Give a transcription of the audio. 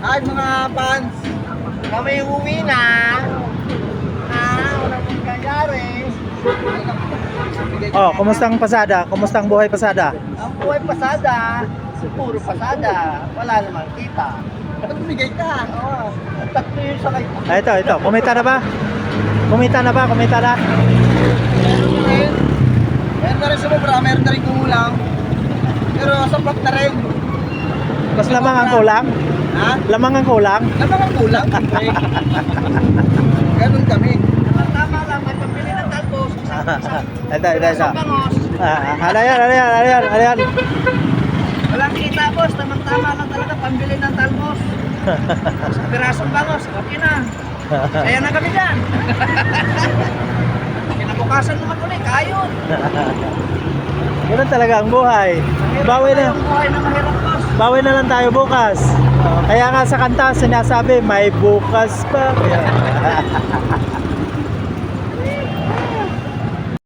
Ay, mga fans, kami uwi na. Walang mangyayari. Oh, kumustang pasada? Kumustang buhay pasada? Ang buhay pasada, puro pasada. Wala namang kita. Ba't bumigay ka? Oo. Tatlo yung sakay. Ah, ito. Kumita na ba? Kumita na ba? Kumita na? Meron na rin. Meron na rin sumubra, meron na rin kumulang. Pero sapat na rin. Mas lamang ang kulang? Ha? Lamang ang kulang? Lamang ang kulang. Ganun kami. Tama lang, may pambili ng talbos. Ito. Ano yan? Walang kita, boss. Tamang-tama lang talaga pambili ng talbos. Sa pirasong bangos, okay na. Kaya na kami dyan. Kinabukasan naman ulit, kayod. Ganun talaga ang buhay. Bawi na. Ang buhay na mahirap, boss. Bawi na lang tayo bukas. Kaya nga sa kanta sinasabi, may bukas pa.